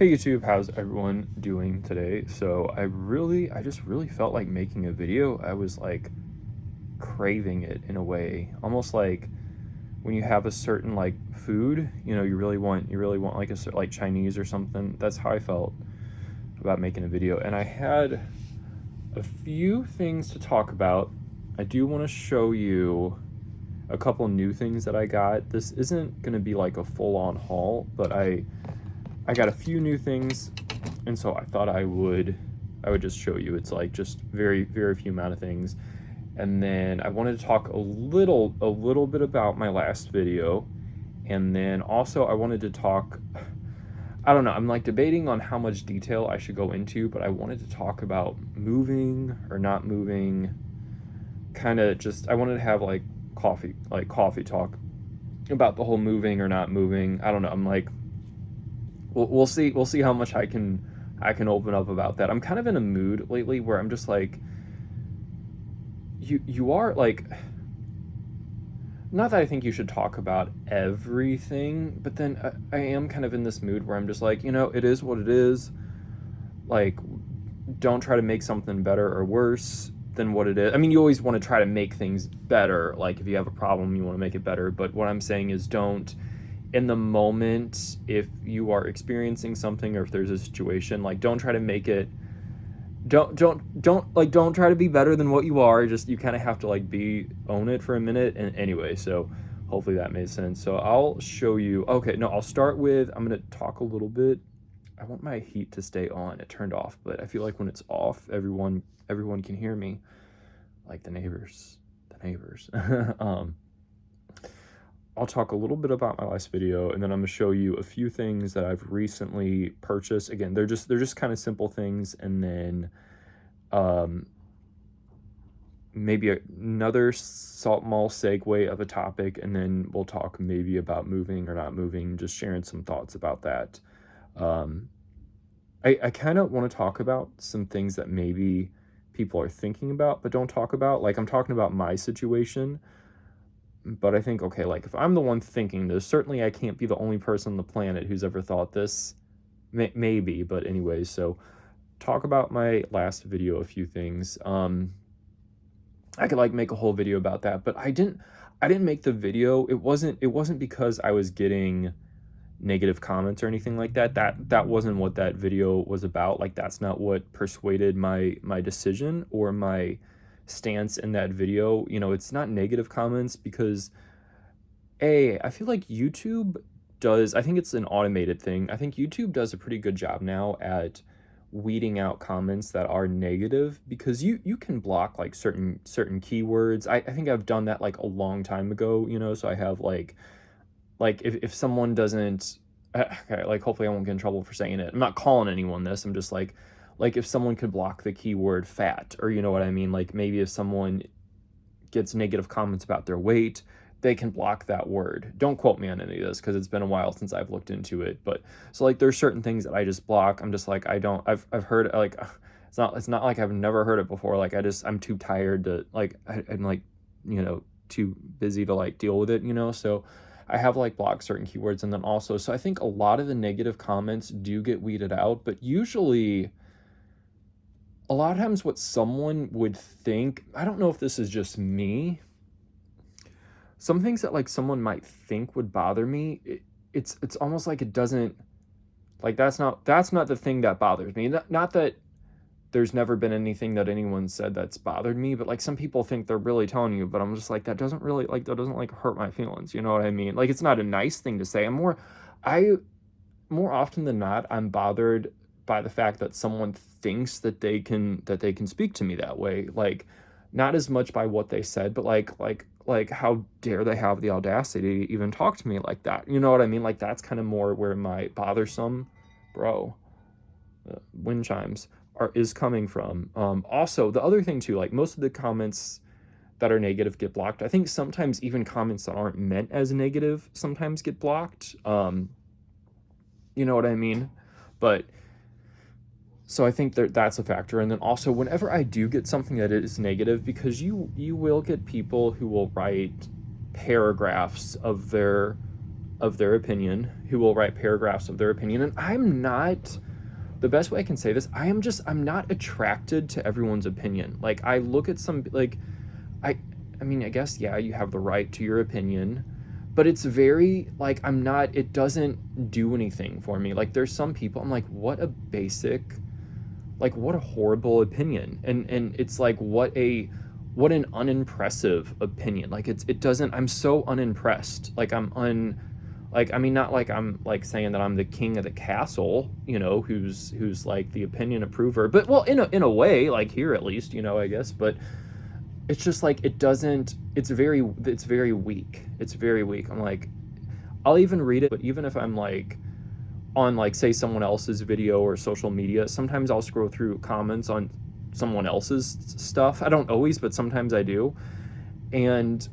Hey YouTube, how's everyone doing today? So I just really felt like making a video. I was like craving it in a way, almost like when you have a certain like food, you really want like a like Chinese or something. That's how I felt about making a video. And I had a few things to talk about. I do want to show you a couple new things that I got. This isn't going to be like a full-on haul, but I got a few new things, and so I thought I would just show you. It's like just very few amount of things. And then I wanted to talk a little bit about my last video, and then also I wanted to talk, I don't know, I'm like debating on how much detail I should go into, but I wanted to talk about moving or not moving. Kind of just, I wanted to have like coffee talk about the whole moving or not moving. I don't know, I'm like, we'll see how much I can open up about that. I'm kind of in a mood lately where I'm just like, you are like, not that I think you should talk about everything, but then I am kind of in this mood where I'm just like, it is what it is. Like, don't try to make something better or worse than what it is. I mean, you always want to try to make things better. Like, if you have a problem, you want to make it better. But what I'm saying is, don't, in the moment, if you are experiencing something or if there's a situation, like, don't try to make it, don't try to be better than what you are. Just, you kind of have to like own it for a minute. And anyway, so hopefully that made sense. So I'll show you. Okay, no, I'll start with, I'm going to talk a little bit. I want my heat to stay on. It turned off, but I feel like when it's off, everyone can hear me, like the neighbors. I'll talk a little bit about my last video, and then I'm gonna show you a few things that I've recently purchased. Again, they're just kind of simple things, and then maybe another small segue of a topic, and then we'll talk maybe about moving or not moving, just sharing some thoughts about that. I kind of want to talk about some things that maybe people are thinking about but don't talk about. Like, I'm talking about my situation, but I think, okay, like, if I'm the one thinking this, certainly I can't be the only person on the planet who's ever thought this. Maybe, but anyways, so talk about my last video, a few things. I could like make a whole video about that, but I didn't make the video. It wasn't because I was getting negative comments or anything like that. That wasn't what that video was about. Like, that's not what persuaded my decision or my stance in that video. It's not negative comments because I feel like YouTube does, I think it's an automated thing. I think YouTube does a pretty good job now at weeding out comments that are negative, because you can block like certain keywords. I think I've done that like a long time ago, so I have like if someone doesn't, okay, like, hopefully I won't get in trouble for saying it. I'm not calling anyone this. I'm just like if someone could block the keyword fat, or you know what I mean? Like, maybe if someone gets negative comments about their weight, they can block that word. Don't quote me on any of this because it's been a while since I've looked into it. But so like, there's certain things that I just block. I'm just like, I've heard, like, it's not like I've never heard it before. Like, I'm too tired to like, I'm like, too busy to like deal with it, so I have like blocked certain keywords. And then also, so I think a lot of the negative comments do get weeded out, but usually a lot of times what someone would think, I don't know if this is just me, some things that like someone might think would bother me, it's almost like it doesn't, like, that's not the thing that bothers me. Not that there's never been anything that anyone said that's bothered me, but like, some people think they're really telling you, but I'm just like, that doesn't hurt my feelings. You know what I mean? Like, it's not a nice thing to say. More often than not, I'm bothered by the fact that someone thinks that they can speak to me that way. Like, not as much by what they said, but like how dare they have the audacity to even talk to me like that? You know what I mean? Like, that's kind of more where my bothersome, wind chimes is coming from. Also, the other thing too, like, most of the comments that are negative get blocked. I think sometimes even comments that aren't meant as negative sometimes get blocked. You know what I mean? But so I think that's a factor. And then also, whenever I do get something that is negative, because you will get people who will write paragraphs of their of their opinion, who will write paragraphs of their opinion. And I'm not, the best way I can say this, I'm not attracted to everyone's opinion. Like, I look at some, like, I mean, I guess, yeah, you have the right to your opinion, but it's very, like, it doesn't do anything for me. Like, there's some people, I'm like, what a horrible opinion. And it's like, what an unimpressive opinion. Like, it doesn't, I'm so unimpressed. Like, I mean, not like I'm like saying that I'm the king of the castle, who's like the opinion approver, but well, in a way, like here at least, I guess, but it's just like, it's very weak. It's very weak. I'm like, I'll even read it, but even if I'm like on, like, say someone else's video or social media, sometimes I'll scroll through comments on someone else's stuff. I don't always, but sometimes I do. And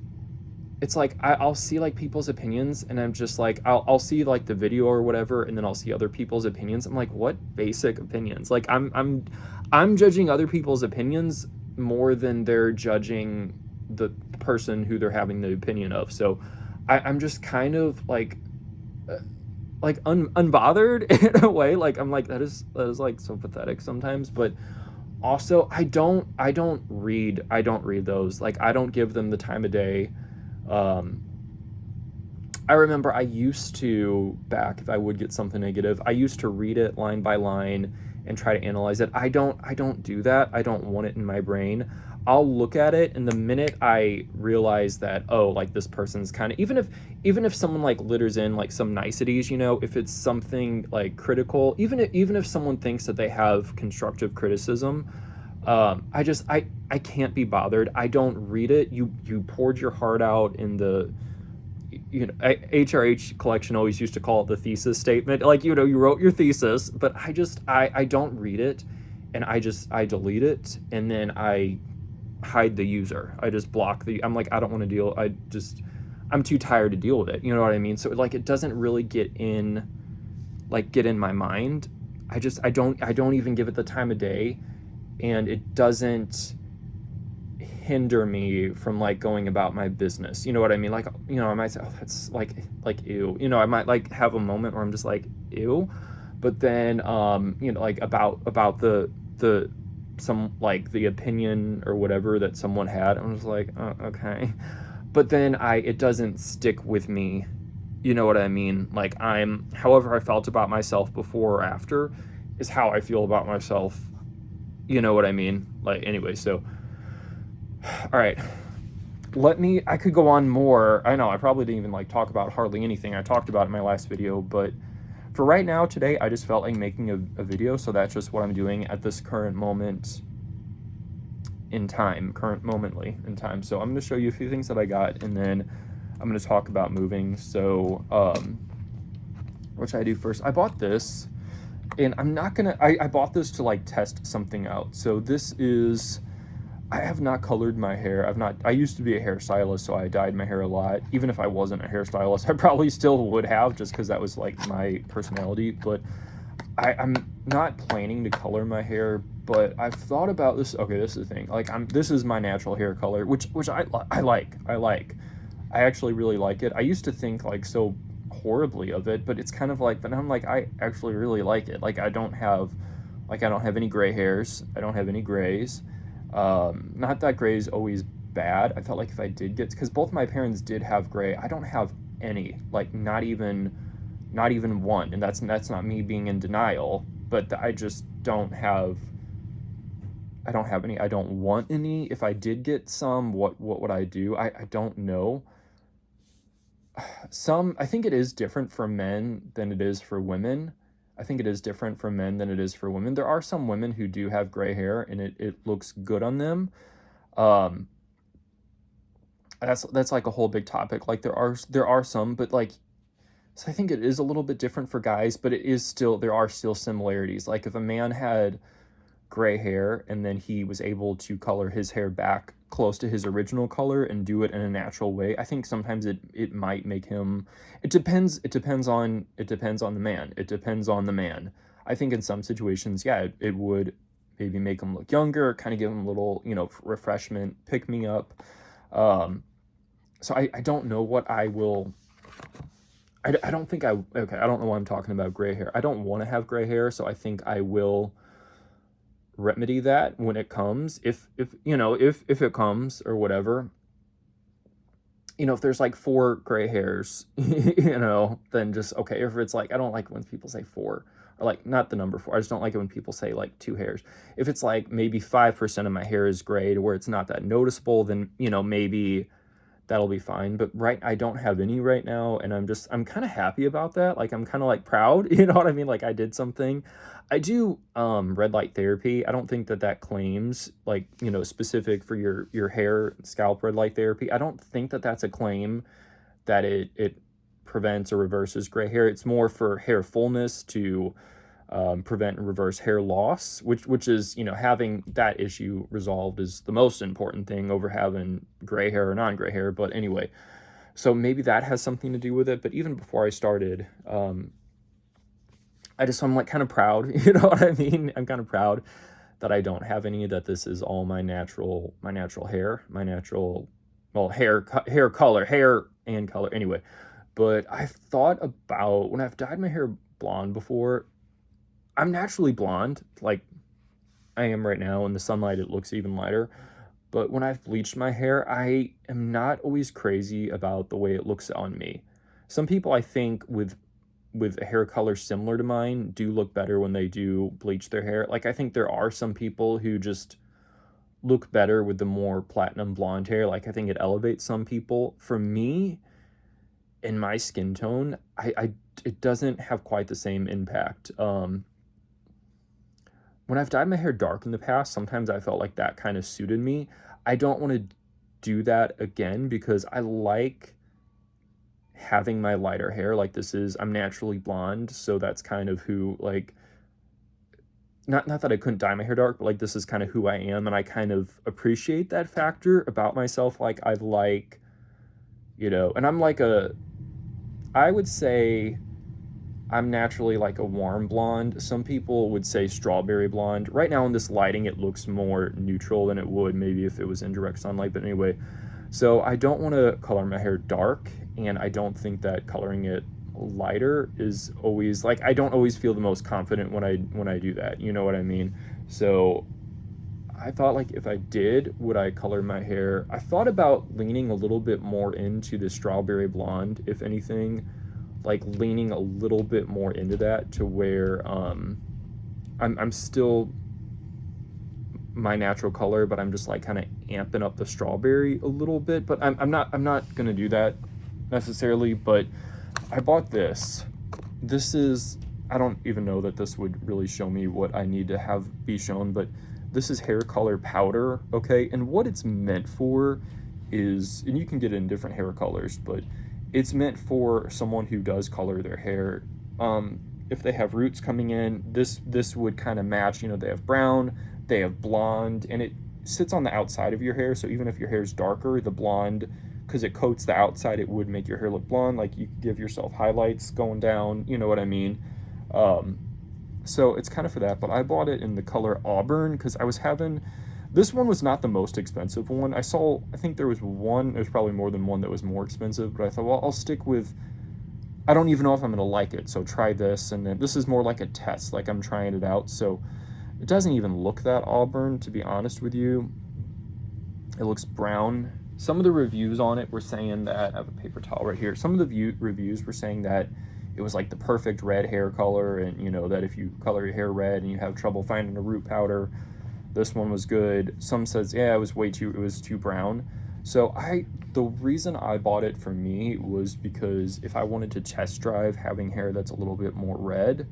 it's like, I'll see like people's opinions, and I'm just like, I'll see like the video or whatever, and then I'll see other people's opinions. I'm like, what basic opinions? Like, I'm judging other people's opinions more than they're judging the person who they're having the opinion of. So I'm just kind of like unbothered in a way. Like, I'm like, that is like so pathetic sometimes. But also, I don't read those. Like, I don't give them the time of day. I remember I used to, back, if I would get something negative, I used to read it line by line and try to analyze it. I don't do that. I don't want it in my brain. I'll look at it, and the minute I realize that, oh, like, this person's kind of, even if someone like litters in like some niceties, if it's something like critical, even if someone thinks that they have constructive criticism, I can't be bothered. I don't read it. You poured your heart out in the, HRH collection always used to call it the thesis statement. Like, you wrote your thesis, but I don't read it, and I delete it, and then I hide the user. I just block I'm like, I don't want to deal. I'm too tired to deal with it. You know what I mean? So, like, it doesn't really get in my mind. I don't even give it the time of day, and it doesn't hinder me from like going about my business. You know what I mean? Like, I might say, oh, that's like ew. I might like have a moment where I'm just like, ew. But then, like about the some, like, the opinion or whatever that someone had, I'm just like, oh, okay. But then it doesn't stick with me. You know what I mean? Like, however I felt about myself before or after is how I feel about myself. You know what I mean? Like, anyway, so, all right. I could go on more. I know I probably didn't even like talk about hardly anything I talked about in my last video, but for right now today, I just felt like making a video. So that's just what I'm doing at this current moment in time, So I'm going to show you a few things that I got, and then I'm going to talk about moving. So, what should I do first? I bought this, and I'm not going to, I bought this to like test something out. So this is, I have not colored my hair. I used to be a hairstylist, so I dyed my hair a lot. Even if I wasn't a hairstylist, I probably still would have, just because that was like my personality. But I'm not planning to color my hair, but I've thought about this. Okay, this is the thing. Like, this is my natural hair color, which I like. I actually really like it. I used to think like so horribly of it, but it's kind of like, but now I'm like, I actually really like it. Like, I don't have any gray hairs. I don't have any grays. Not that gray is always bad. I felt like if I did get, because both my parents did have gray, I don't have any, like not even one, and that's not me being in denial, but I just don't have any. I don't want any. If I did get some, what would I do? I don't know. I think it is different for men than it is for women. There are some women who do have gray hair, and it looks good on them. That's like a whole big topic. Like, there are some, but like, so I think it is a little bit different for guys, but there are still similarities. Like, if a man had gray hair and then he was able to color his hair back close to his original color and do it in a natural way, I think sometimes it might make him, it depends on the man. I think in some situations, yeah, it would maybe make him look younger, kind of give him a little, refreshment, pick me up. So I don't know what I will I don't think okay, I don't know why I'm talking about gray hair. I don't want to have gray hair, so I think I will remedy that when it comes. If you know, if it comes or whatever, you know, if there's like four gray hairs, you know, then just okay. If it's like, I don't like when people say four, or like not the number four. I just don't like it when people say like two hairs. If it's like maybe 5% of my hair is gray to where it's not that noticeable, then, you know, maybe that'll be fine. But I don't have any right now, and I'm kind of happy about that. Like I'm kind of like proud, you know what I mean? Like I did something. I do red light therapy. I don't think that that claims like, you know, specific for your hair scalp red light therapy. I don't think that that's a claim that it prevents or reverses gray hair. It's more for hair fullness to prevent and reverse hair loss, which is, you know, having that issue resolved is the most important thing over having gray hair or non-gray hair. But anyway, so maybe that has something to do with it. But even before I started, I'm like kind of proud, you know what I mean? I'm kind of proud that I don't have any, that this is all my natural hair, my natural, well, hair color, hair and color anyway. But I've thought about when I've dyed my hair blonde before. I'm naturally blonde, like I am right now. In the sunlight, it looks even lighter. But when I've bleached my hair, I am not always crazy about the way it looks on me. Some people, I think, with a hair color similar to mine do look better when they do bleach their hair. Like I think there are some people who just look better with the more platinum blonde hair. Like I think it elevates some people. For me, in my skin tone, I it doesn't have quite the same impact. When I've dyed my hair dark in the past, sometimes I felt like that kind of suited me. I don't want to do that again because I like having my lighter hair. Like I'm naturally blonde, so that's kind of who, like, not that I couldn't dye my hair dark, but like this is kind of who I am, and I kind of appreciate that factor about myself. Like I like, you know, and I would say I'm naturally like a warm blonde. Some people would say strawberry blonde. Right now in this lighting, it looks more neutral than it would maybe if it was in direct sunlight. But anyway, so I don't want to color my hair dark, and I don't think that coloring it lighter is always like, I don't always feel the most confident when I do that. You know what I mean? So I thought like if I did, would I color my hair? I thought about leaning a little bit more into the strawberry blonde, if anything, like leaning a little bit more into that to where I'm still my natural color, but I'm just like kind of amping up the strawberry a little bit. But I'm not gonna do that necessarily. But I bought this. This is, I don't even know that this would really show me what I need to have be shown, but this is hair color powder, okay? And what it's meant for is, and you can get it in different hair colors, but it's meant for someone who does color their hair. If they have roots coming in, this would kind of match. You know, they have brown, they have blonde, and it sits on the outside of your hair. So even if your hair is darker, the blonde, because it coats the outside, it would make your hair look blonde. Like you could give yourself highlights going down. You know what I mean? So it's kind of for that. But I bought it in the color auburn because I was having. This one was not the most expensive one. I think there's probably more than one that was more expensive, but I thought, well, I'll stick with, I don't even know if I'm going to like it, so try this. And then this is more like a test, like I'm trying it out. So it doesn't even look that auburn, to be honest with you. It looks brown. Some of the reviews on it were saying that, I have a paper towel right here. Some of the reviews were saying that it was like the perfect red hair color, and you know, that if you color your hair red and you have trouble finding a root powder, this one was good. Some says, yeah, it was too brown. So the reason I bought it for me was because if I wanted to test drive having hair that's a little bit more red,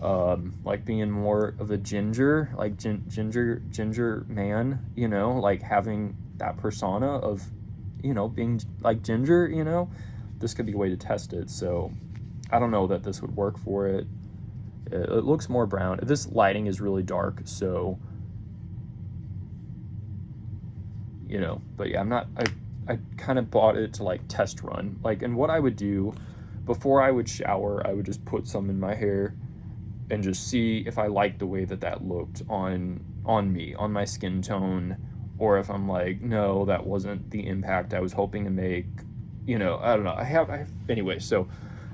like being more of a ginger, like ginger man, you know, like having that persona of, you know, being like ginger, you know, this could be a way to test it. So I don't know that this would work for it. It looks more brown. This lighting is really dark, so you know, but yeah, I kind of bought it to like test run. Like, and what I would do before I would shower, I would just put some in my hair and just see if I liked the way that looked on me, on my skin tone, or if I'm like, no, that wasn't the impact I was hoping to make. You know, I don't know. Anyway, so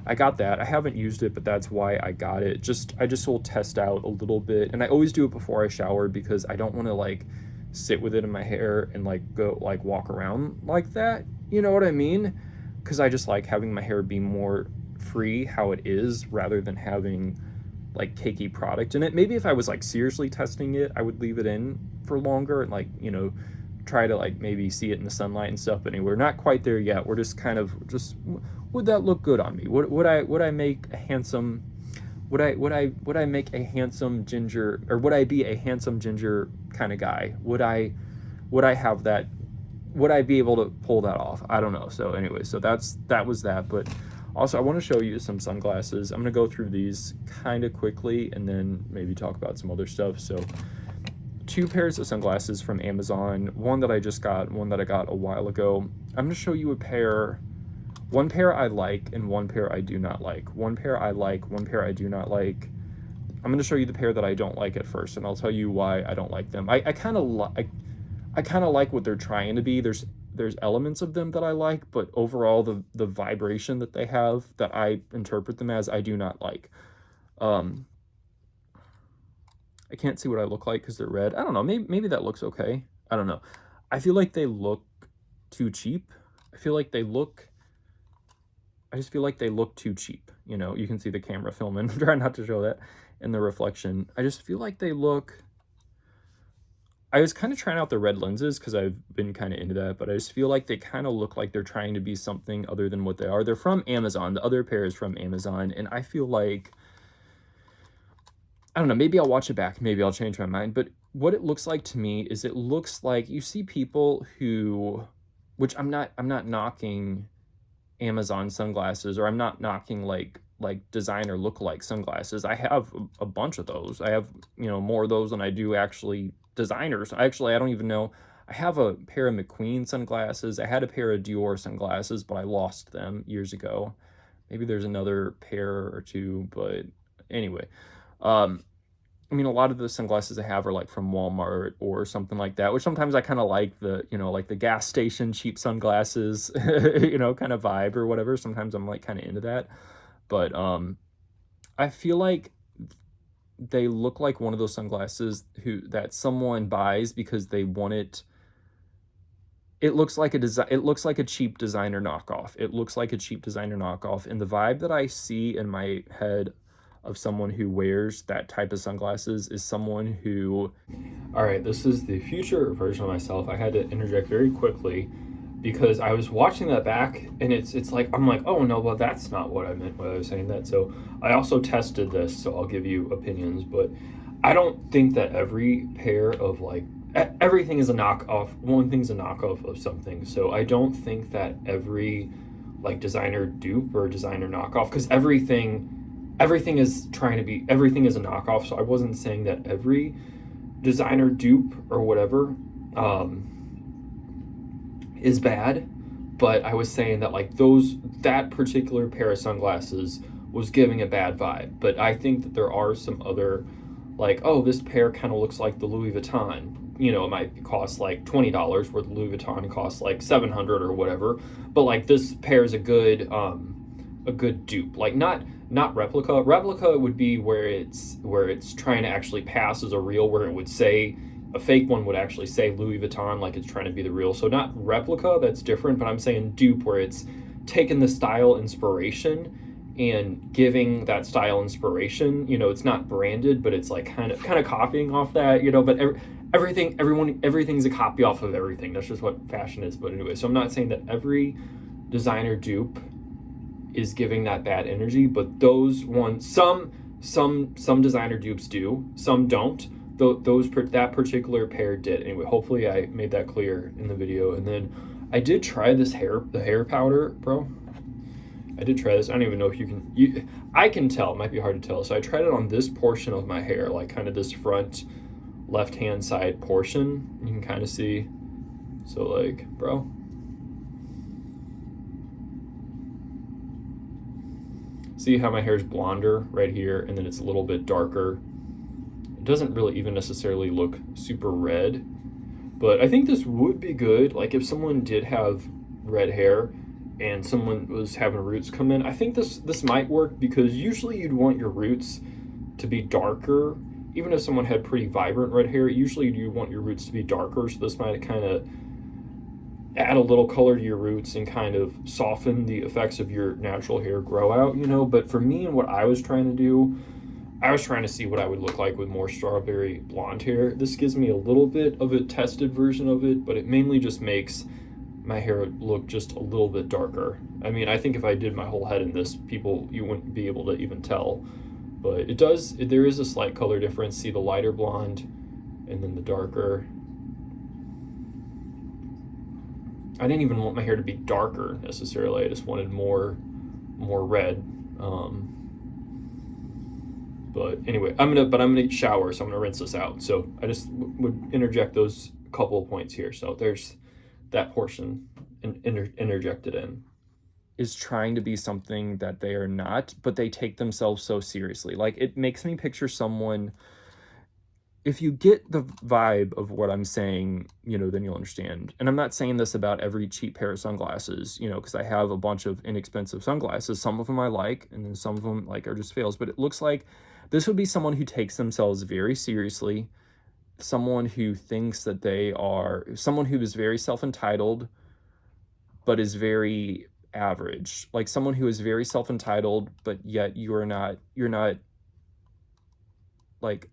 I got that. I haven't used it, but that's why I got it. I just will test out a little bit, and I always do it before I shower because I don't want to like sit with it in my hair and like go like walk around like that. You know what I mean? Because I just like having my hair be more free how it is rather than having like cakey product in it. Maybe if I was like seriously testing it, I would leave it in for longer and like, you know, try to like maybe see it in the sunlight and stuff. But anyway, we're not quite there yet. We're just kind of just, would that look good on me? Would I make a handsome, would I make a handsome ginger, or would I be a handsome ginger kind of guy? Would I have that? Would I be able to pull that off? I don't know. So anyway, so that was that. But also I want to show you some sunglasses. I'm going to go through these kind of quickly and then maybe talk about some other stuff. So 2 pairs of sunglasses from Amazon, one that I just got, one that I got a while ago. I'm going to show you a pair. One pair I like and one pair I do not like. One pair I like, one pair I do not like. I'm going to show you the pair that I don't like at first, and I'll tell you why I don't like them. I kind of like what they're trying to be. There's elements of them that I like, but overall the vibration that they have, that I interpret them as, I do not like. I can't see what I look like because they're red. I don't know. Maybe that looks okay. I don't know. I feel like they look too cheap. I just feel like they look too cheap. You know, you can see the camera filming. I'm trying not to show that in the reflection. I just feel like they look... I was kind of trying out the red lenses because I've been kind of into that, but I just feel like they kind of look like they're trying to be something other than what they are. They're from Amazon. The other pair is from Amazon, and I feel like... I don't know, maybe I'll watch it back, maybe I'll change my mind, but what it looks like to me is it looks like you see people who, which I'm not knocking Amazon sunglasses, or I'm not knocking like designer look-alike sunglasses. I have a bunch of those. I have, you know, more of those than I do actually designers. Actually, I don't even know. I have a pair of McQueen sunglasses. I had a pair of Dior sunglasses, but I lost them years ago. Maybe there's another pair or two, but anyway. I mean, a lot of the sunglasses I have are like from Walmart or something like that, which sometimes I kind of like the, you know, like the gas station cheap sunglasses, you know, kind of vibe or whatever. Sometimes I'm like kind of into that. But I feel like they look like one of those sunglasses that someone buys because they want it. It looks like a cheap designer knockoff. It looks like a cheap designer knockoff. And the vibe that I see in my head of someone who wears that type of sunglasses is someone who... All right, this is the future version of myself. I had to interject very quickly because I was watching that back, and it's like, I'm like, oh no, well that's not what I meant when I was saying that. So I also tested this, so I'll give you opinions, but I don't think that every pair of like, everything is a knockoff. One thing's a knockoff of something. So I don't think that every like designer dupe or designer knockoff, because everything is a knockoff. So I wasn't saying that every designer dupe or whatever is bad, but I was saying that like that particular pair of sunglasses was giving a bad vibe. But I think that there are some other, like, oh, this pair kind of looks like the Louis Vuitton. You know, it might cost like $20, where the Louis Vuitton costs like $700 or whatever. But like this pair is a good dupe. Like not replica. Replica would be where it's trying to actually pass as a real, where it would say, a fake one would actually say Louis Vuitton, like it's trying to be the real. So not replica, that's different, but I'm saying dupe, where it's taken the style inspiration and giving that style inspiration. You know, it's not branded, but it's like kind of copying off that, you know, but everything's a copy off of everything. That's just what fashion is. But anyway, so I'm not saying that every designer dupe is giving that bad energy, but those ones, some designer dupes do, some don't. That particular pair did. Anyway, hopefully I made that clear in the video. And then I did try the hair powder, bro. I did try this. I don't even know if I can tell. It might be hard to tell. So I tried it on this portion of my hair, like kind of this front left-hand side portion. You can kind of see. So like, bro. See how my hair is blonder right here, and then it's a little bit darker. It doesn't really even necessarily look super red, but I think this would be good. Like if someone did have red hair, and someone was having roots come in. I think this might work because usually you'd want your roots to be darker. Even if someone had pretty vibrant red hair, usually you want your roots to be darker. So this might kind of add a little color to your roots and kind of soften the effects of your natural hair grow out, you know. But for me and what I was trying to do, I was trying to see what I would look like with more strawberry blonde hair. This gives me a little bit of a tested version of it, but it mainly just makes my hair look just a little bit darker. I mean, I think if I did my whole head in this, you wouldn't be able to even tell. But there is a slight color difference. See the lighter blonde and then the darker. I didn't even want my hair to be darker necessarily. I just wanted more red. But anyway, I'm gonna shower, so I'm gonna rinse this out. So I just would interject those couple of points here. So there's that portion interjected in. Is trying to be something that they are not, but they take themselves so seriously. Like, it makes me picture someone, if you get the vibe of what I'm saying, you know, then you'll understand. And I'm not saying this about every cheap pair of sunglasses, you know, because I have a bunch of inexpensive sunglasses. Some of them I like, and then some of them like are just fails. But it looks like this would be someone who takes themselves very seriously, someone who thinks that they are, someone who is very self-entitled, but is very average. Like someone who is very self-entitled, but yet you're not like,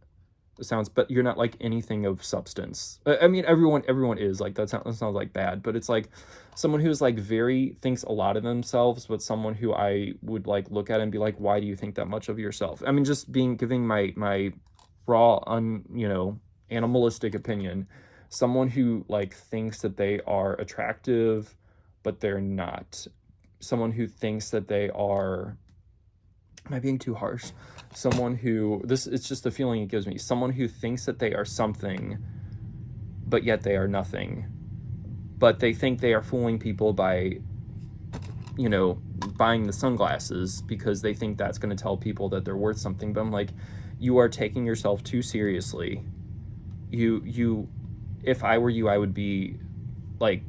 but you're not like anything of substance. I mean, everyone is like, that sounds like bad, but it's like someone who is like thinks a lot of themselves, but someone who I would like look at and be like, why do you think that much of yourself? I mean, just giving my raw, animalistic opinion. Someone who like thinks that they are attractive, but they're not. Someone who thinks that they are, am I being too harsh? Someone who, it's just the feeling it gives me. Someone who thinks that they are something, but yet they are nothing. But they think they are fooling people by, you know, buying the sunglasses because they think that's going to tell people that they're worth something. But I'm like, you are taking yourself too seriously. If I were you, I would be like,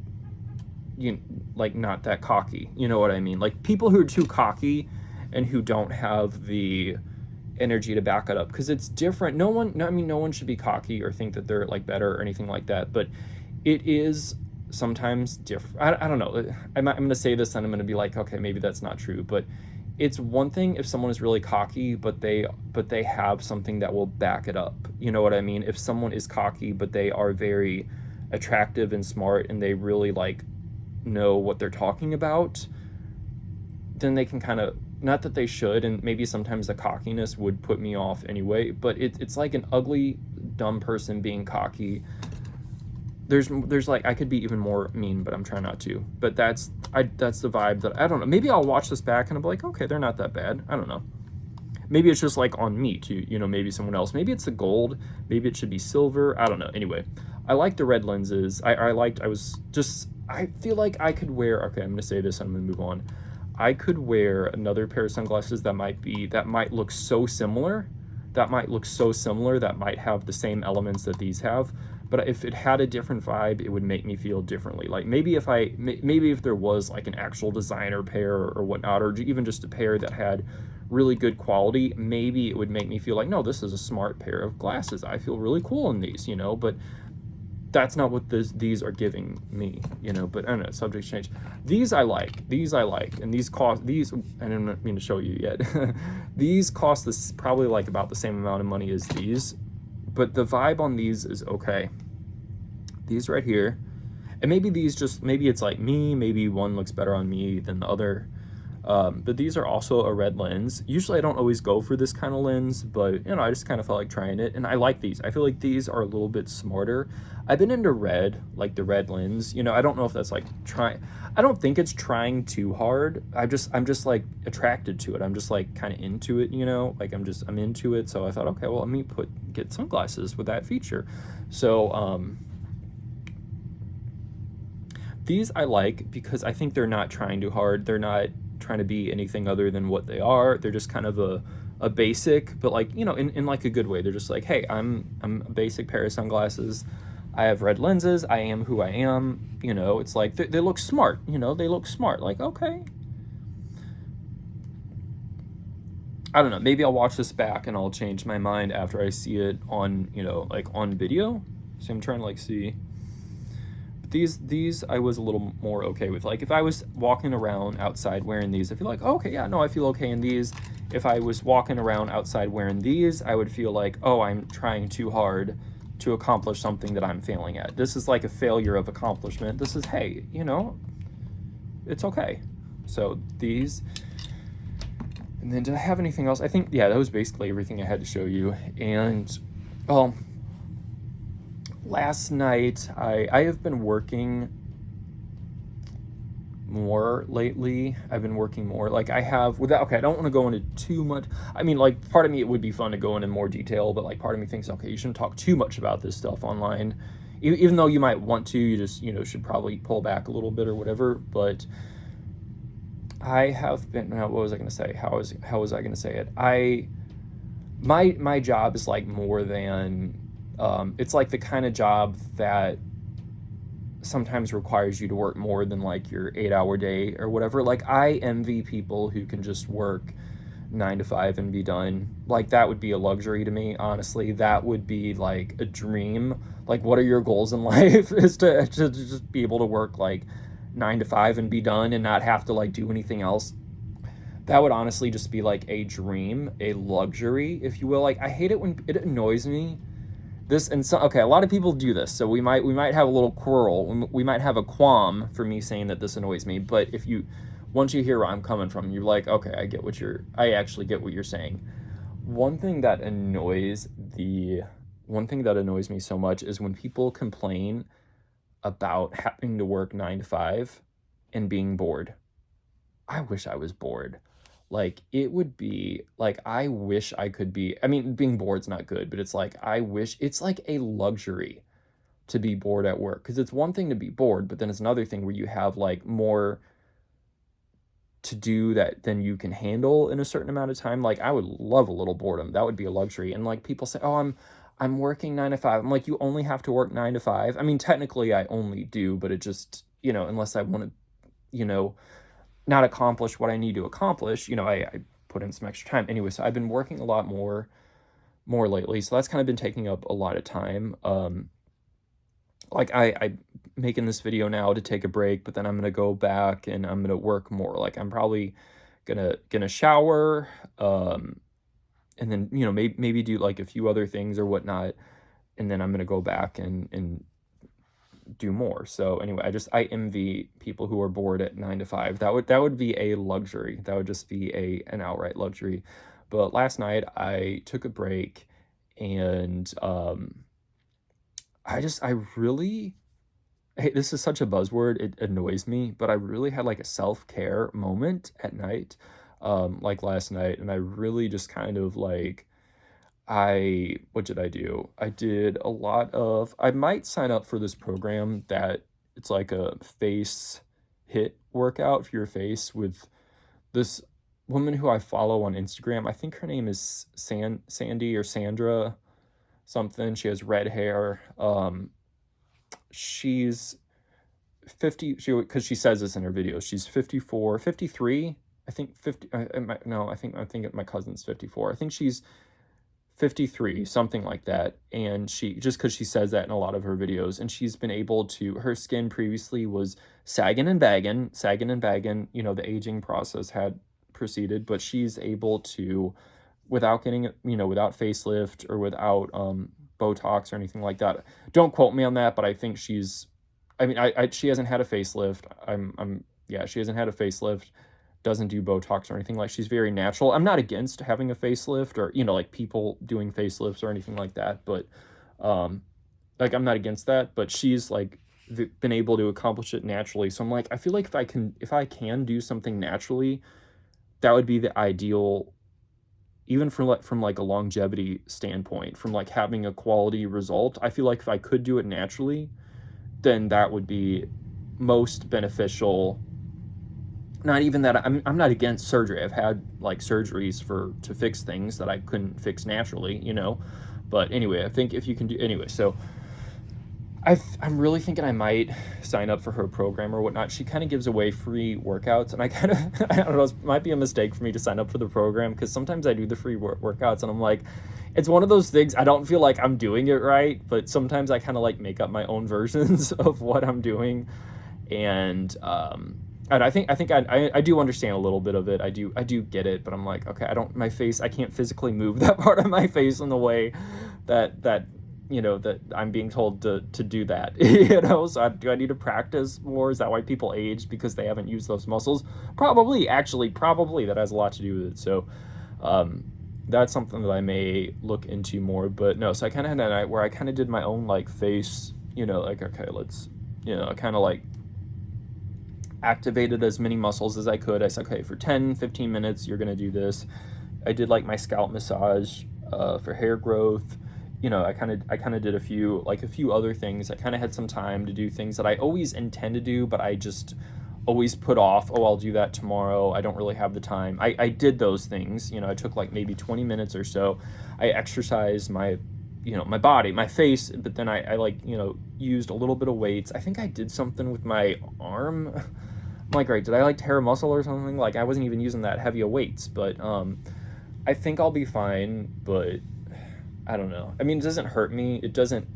not that cocky. You know what I mean? Like, people who are too cocky and who don't have the energy to back it up, because it's different. No one should be cocky or think that they're like better or anything like that, but it is sometimes different. I don't know. I'm going to say this and I'm going to be like, okay, maybe that's not true, but it's one thing if someone is really cocky, but they have something that will back it up. You know what I mean? If someone is cocky, but they are very attractive and smart and they really like know what they're talking about, then they can kind of, not that they should, and maybe sometimes the cockiness would put me off anyway, but it's like an ugly, dumb person being cocky. There's like, I could be even more mean, but I'm trying not to. But that's the vibe that, I don't know. Maybe I'll watch this back and I'll be like, okay, they're not that bad. I don't know. Maybe it's just like on me too, you know, maybe someone else. Maybe it's the gold. Maybe it should be silver. I don't know. Anyway, I like the red lenses. I feel like I could wear, okay, I'm going to say this and I'm going to move on. I could wear another pair of sunglasses that might look so similar, that might have the same elements that these have, but if it had a different vibe, it would make me feel differently. Like maybe if there was like an actual designer pair or whatnot, or even just a pair that had really good quality, maybe it would make me feel like, no, this is a smart pair of glasses. I feel really cool in these, you know, but that's not what these are giving me, you know. But I don't know, subject change. These I like, and these cost, I don't mean to show you yet. These cost this probably like about the same amount of money as these, but the vibe on these is okay. These right here, and maybe it's like me, maybe one looks better on me than the other. But these are also a red lens. Usually I don't always go for this kind of lens, but you know, I just kind of felt like trying it, and I like these. I feel like these are a little bit smarter. I've been into red, like the red lens. You know, I don't know if that's like I don't think it's trying too hard. I'm just like attracted to it. I'm just like kind of into it, you know, like I'm into it. So I thought, okay, well, let me get sunglasses with that feature. So, these I like because I think they're not trying too hard. They're not trying to be anything other than what they are. They're just kind of a basic, but like, you know, in like a good way. They're just like, hey, I'm a basic pair of sunglasses. I have red lenses. I am who I am. You know, it's like they look smart. You know, they look smart. Like, okay. I don't know. Maybe I'll watch this back and I'll change my mind after I see it on, you know, like on video. So I'm trying to like see. But these I was a little more okay with. Like if I was walking around outside wearing these, I feel like, oh, okay, yeah, no, I feel okay in these. If I was walking around outside wearing these, I would feel like, oh, I'm trying too hard to accomplish something that I'm failing at. This is like a failure of accomplishment. This is, hey, you know, it's okay. So these. And then did I have anything else? I think, yeah, that was basically everything I had to show you. And, well, last night, I have been working more lately. I've been working more. Like I have, without, okay, I don't want to go into too much. I mean, like part of me, it would be fun to go into more detail, but like part of me thinks, okay, you shouldn't talk too much about this stuff online. Even though you might want to, you just, you know, should probably pull back a little bit or whatever. But I have been, what was I going to say? How was I going to say it? My job is like more than, it's like the kind of job that sometimes requires you to work more than like your 8-hour day or whatever. Like I envy people who can just work 9 to 5 and be done. Like that would be a luxury to me, honestly. That would be like a dream. Like what are your goals in life? Is to just be able to work like 9 to 5 and be done and not have to like do anything else. That would honestly just be like a dream, a luxury, if you will. Like I hate it when it annoys me. This and so, okay, a lot of people do this, so we might have a little quarrel. We might have a qualm for me saying that this annoys me. But if you, once you hear where I'm coming from, you're like, okay, I actually get what you're saying. One thing that annoys me so much is when people complain about having to work 9 to 5 and being bored. I wish I was bored. Like it would be like, I wish I could be, I mean, being bored's not good, but it's like, I wish it's like a luxury to be bored at work. Cause it's one thing to be bored, but then it's another thing where you have like more to do that than you can handle in a certain amount of time. Like I would love a little boredom. That would be a luxury. And like people say, oh, I'm working 9 to 5. I'm like, you only have to work 9 to 5. I mean, technically I only do, but it just, you know, unless I want to, you know, not accomplish what I need to accomplish, you know, I put in some extra time. Anyway, so I've been working a lot more lately. So that's kind of been taking up a lot of time. Like I making this video now to take a break, but then I'm going to go back and I'm going to work more. Like I'm probably gonna shower, and then, you know, maybe do like a few other things or whatnot. And then I'm going to go back and do more. So anyway, I envy people who are bored at 9 to 5. That would be a luxury. That would just be an outright luxury. But last night I took a break and I really, hey, this is such a buzzword, it annoys me, but I really had like a self-care moment at night, like last night, and I really just kind of like, what did I do? I did a lot of, I might sign up for this program that it's like a face hit workout for your face with this woman who I follow on Instagram. I think her name is Sandy or Sandra something. She has red hair. She's 50, because she says this in her videos. She's 54, 53. I think 50, no, I think my cousin's 54. I think she's 53, something like that. And she, just because she says that in a lot of her videos, and she's been able to, her skin previously was sagging and bagging, you know, the aging process had proceeded, but she's able to, without getting, you know, without facelift or without Botox or anything like that. Don't quote me on that, but I think she's, I mean, she hasn't had a facelift. Yeah, she hasn't had a facelift, doesn't do Botox or anything. Like, she's very natural. I'm not against having a facelift or, you know, like people doing facelifts or anything like that, but like, I'm not against that, but she's like been able to accomplish it naturally. So I'm like, I feel like if I can do something naturally, that would be the ideal, even from like a longevity standpoint, from like having a quality result. I feel like if I could do it naturally, then that would be most beneficial. Not even that, I'm not against surgery. I've had like surgeries to fix things that I couldn't fix naturally, you know. But anyway, I think if you can do, anyway, so I'm really thinking I might sign up for her program or whatnot. She kind of gives away free workouts, and I kind of I don't know. It might be a mistake for me to sign up for the program because sometimes I do the free workouts, and I'm like, it's one of those things. I don't feel like I'm doing it right, but sometimes I kind of like make up my own versions of what I'm doing, and I do understand a little bit of it. I do get it, but I'm like, okay, I can't physically move that part of my face in the way that that I'm being told to do that. So do I need to practice more? Is that why people age, because they haven't used those muscles? Probably, actually, probably that has a lot to do with it. So that's something that I may look into more. But no, so I kind of had a night where I kind of did my own like face, like, okay, let's, kind of like activated as many muscles as I could. I said, okay, for 10-15 minutes, you're going to do this. I did like my scalp massage for hair growth. I kind of did a few other things. I kind of had some time to do things that I always intend to do, but I just always put off. Oh, I'll do that tomorrow. I don't really have the time. I did those things. I took like maybe 20 minutes or so. I exercised my my body, my face, but then I like, used a little bit of weights. I think I did something with my arm. I'm like, right, did I like tear a muscle or something? Like, I wasn't even using that heavy of weights, but I think I'll be fine, but I don't know. I mean, it doesn't hurt me. It doesn't,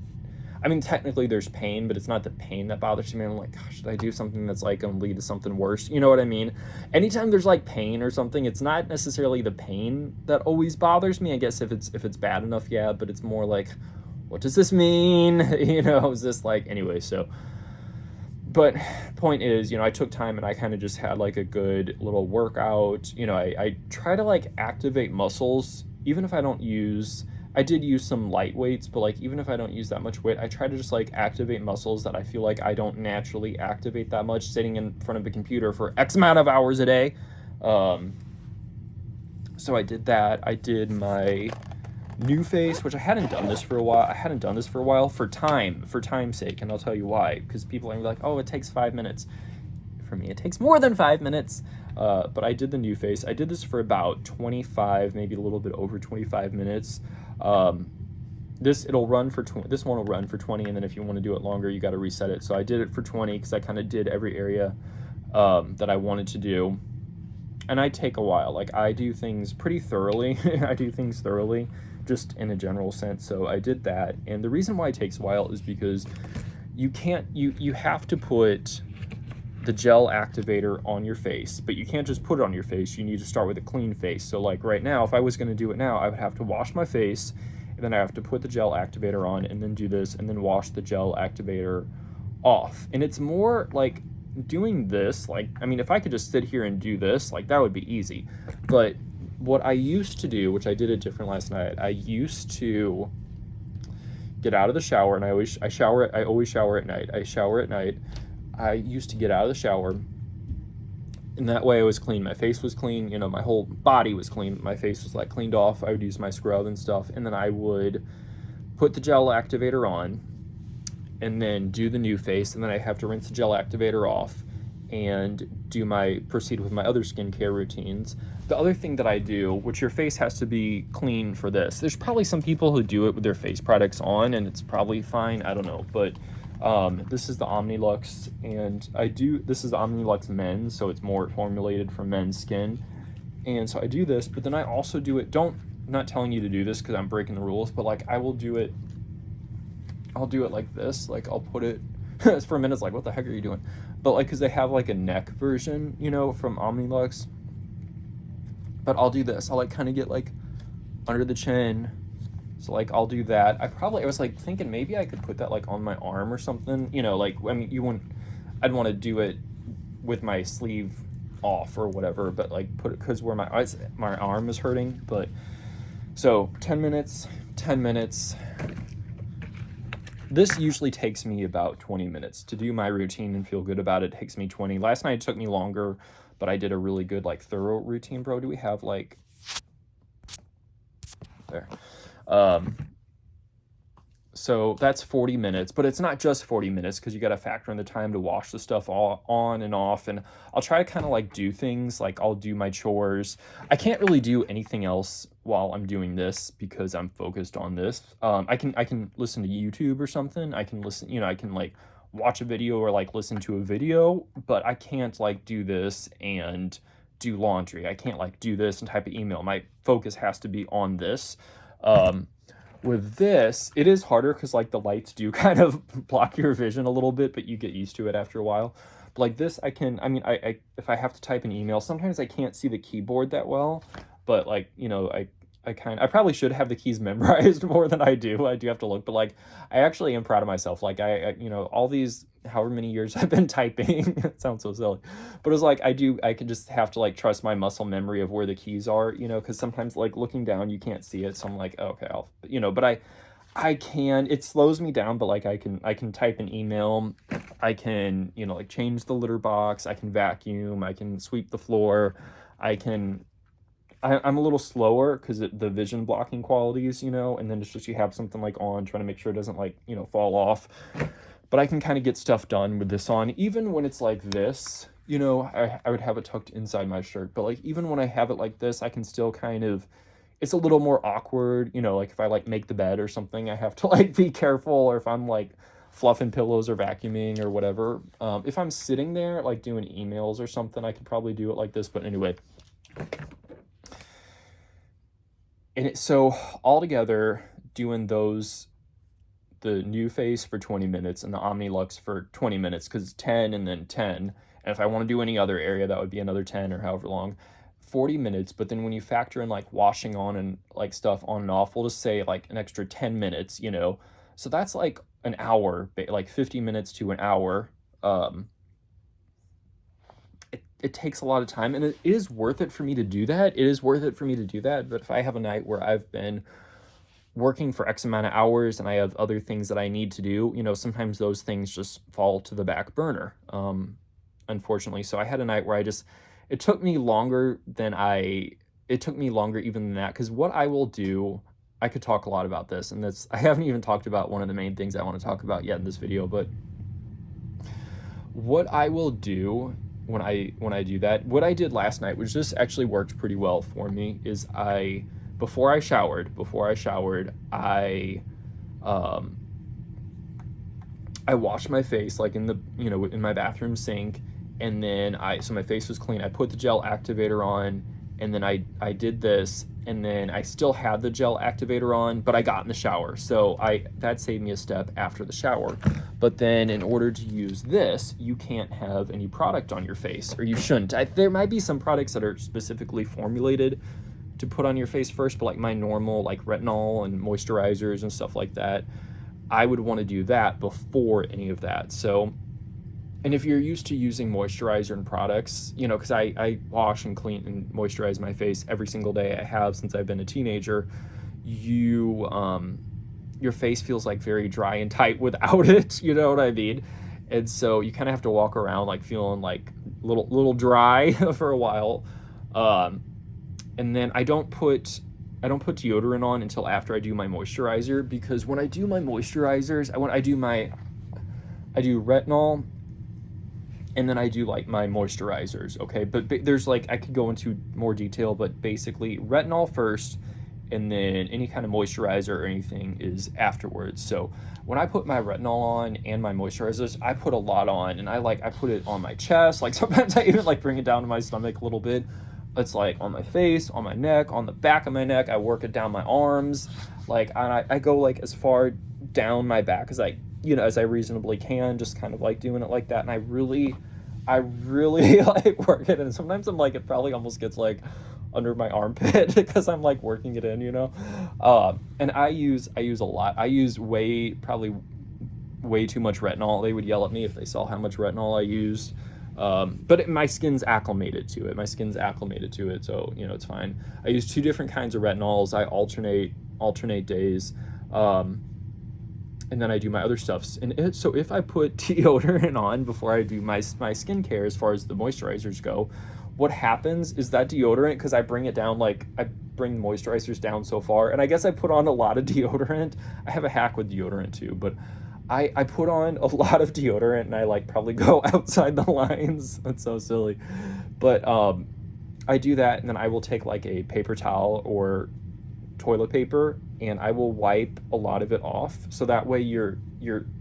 I mean, technically there's pain, but it's not the pain that bothers me. I'm like, gosh, should I do something that's like going to lead to something worse? You know what I mean? Anytime there's like pain or something, it's not necessarily the pain that always bothers me. I guess if it's bad enough, yeah, but it's more like, what does this mean? Is this like, anyway, so. But point is, I took time and I kind of just had like a good little workout. I try to like activate muscles, even if I did use some light weights, but like even if I don't use that much weight, I try to just like activate muscles that I feel like I don't naturally activate that much sitting in front of a computer for X amount of hours a day. So I did that. I did my new face, which I hadn't done this for a while. For time's sake, and I'll tell you why. Because people are like, oh, it takes 5 minutes. For me, it takes more than 5 minutes. But I did the new face. I did this for about 25, maybe a little bit over 25 minutes. This one will run for 20, and then if you want to do it longer, you got to reset it. So I did it for 20 because I kind of did every area that I wanted to do. And I take a while. Like, I do things pretty thoroughly. I do things thoroughly, just in a general sense. So I did that. And the reason why it takes a while is because you have to put the gel activator on your face, but you can't just put it on your face. You need to start with a clean face. So like right now, if I was going to do it now, I would have to wash my face, and then I have to put the gel activator on, and then do this, and then wash the gel activator off. And it's more like doing this, like, I mean, if I could just sit here and do this, like, that would be easy. But what I used to do, which I did it different last night, I used to get out of the shower, and I always shower at night. I used to get out of the shower, and that way I was clean. My face was clean, my whole body was clean. My face was like cleaned off. I would use my scrub and stuff, and then I would put the gel activator on, and then do the new face, and then I have to rinse the gel activator off and proceed with my other skincare routines. The other thing that I do, which your face has to be clean for this. There's probably some people who do it with their face products on, and it's probably fine. I don't know, but this is the Omnilux, and this is the Omnilux Men's, so it's more formulated for men's skin. And so I do this, but then I also do it, I'm not telling you to do this because I'm breaking the rules, but like I'll do it like this. Like I'll put it, for a minute it's like, what the heck are you doing? But like, because they have like a neck version, from Omnilux. But I'll do this. I'll like kind of get like under the chin. So like I'll do that. I was like thinking maybe I could put that like on my arm or something. Like, I mean, I'd want to do it with my sleeve off or whatever, but like put it, because where my arm is hurting. But so 10 minutes. This usually takes me about 20 minutes to do my routine and feel good about it. It takes me 20. Last night it took me longer, but I did a really good like thorough routine. Bro, do we have like there? So that's 40 minutes, but it's not just 40 minutes because you got to factor in the time to wash the stuff all on and off. And I'll try to kind of like do things like I'll do my chores. I can't really do anything else while I'm doing this because I'm focused on this. I can listen to YouTube or something. I can listen, I can like watch a video or like listen to a video, but I can't like do this and do laundry. I can't like do this and type an email. My focus has to be on this. With this, it is harder because like the lights do kind of block your vision a little bit, but you get used to it after a while. But like this, I if I have to type an email, sometimes I can't see the keyboard that well, but like, I probably should have the keys memorized more than I do. I do have to look, but like, I actually am proud of myself. Like all these, however many years I've been typing, it sounds so silly, but it's like, I can just have to like trust my muscle memory of where the keys are, cause sometimes like looking down, you can't see it. So I'm like, okay, but I can, it slows me down, but like I can type an email. I can, like change the litter box. I can vacuum. I can sweep the floor. I'm a little slower because the vision blocking qualities, and then it's just you have something like on, trying to make sure it doesn't like, fall off. But I can kind of get stuff done with this on, even when it's like this, I would have it tucked inside my shirt. But like even when I have it like this, I can still kind of, it's a little more awkward, like if I like make the bed or something, I have to like be careful, or if I'm like fluffing pillows or vacuuming or whatever. If I'm sitting there like doing emails or something, I could probably do it like this. But anyway. And so altogether, doing the new face for 20 minutes and the Omnilux for 20 minutes, because 10 and then 10. And if I want to do any other area, that would be another 10 or however long, 40 minutes. But then when you factor in like washing on and like stuff on and off, we'll just say like an extra 10 minutes, So that's like an hour, like 50 minutes to an hour. It takes a lot of time, and it is worth it for me to do that. But if I have a night where I've been working for X amount of hours and I have other things that I need to do, sometimes those things just fall to the back burner, unfortunately. So I had a night where it took me longer even than that, because what I will do, I could talk a lot about this, and I haven't even talked about one of the main things I want to talk about yet in this video, but what I will do when I do that, what I did last night, which just actually worked pretty well for me, is before I showered, I washed my face like in the, in my bathroom sink, and then so my face was clean. I put the gel activator on, and then I did this, and then I still had the gel activator on, but I got in the shower. So that saved me a step after the shower. But then in order to use this, you can't have any product on your face, or you shouldn't. There might be some products that are specifically formulated to put on your face first, but like my normal like retinol and moisturizers and stuff like that, I would want to do that before any of that. So, and if you're used to using moisturizer and products, because I wash and clean and moisturize my face every single day, I have since I've been a teenager, your face feels like very dry and tight without it, you know what I mean? And so you kind of have to walk around like feeling like little dry for a while. And then I don't put deodorant on until after I do my moisturizer, because when I do my moisturizers, I do retinol, and then I do like my moisturizers, okay? But there's like, I could go into more detail, but basically retinol first, and then any kind of moisturizer or anything is afterwards. So when I put my retinol on and my moisturizers, I put a lot on, and I put it on my chest. Like sometimes I even like bring it down to my stomach a little bit. It's like on my face, on my neck, on the back of my neck. I work it down my arms. Like, and I go like as far down my back as as I reasonably can, just kind of like doing it like that. And I really like work it. And sometimes I'm like, it probably almost gets like under my armpit because I'm like working it in, and I use a lot. I use probably way too much retinol. They would yell at me if they saw how much retinol I used. But my skin's acclimated to it. So, it's fine. I use 2 different kinds of retinols. I alternate days. And then I do my other stuffs. And so if I put deodorant on before I do my skincare, as far as the moisturizers go, what happens is that deodorant, because I bring it down, like I bring moisturizers down so far. And I guess I put on a lot of deodorant. I have a hack with deodorant too, but I put on a lot of deodorant and I like probably go outside the lines. That's so silly. But I do that, and then I will take like a paper towel or toilet paper, and I will wipe a lot of it off, so that way your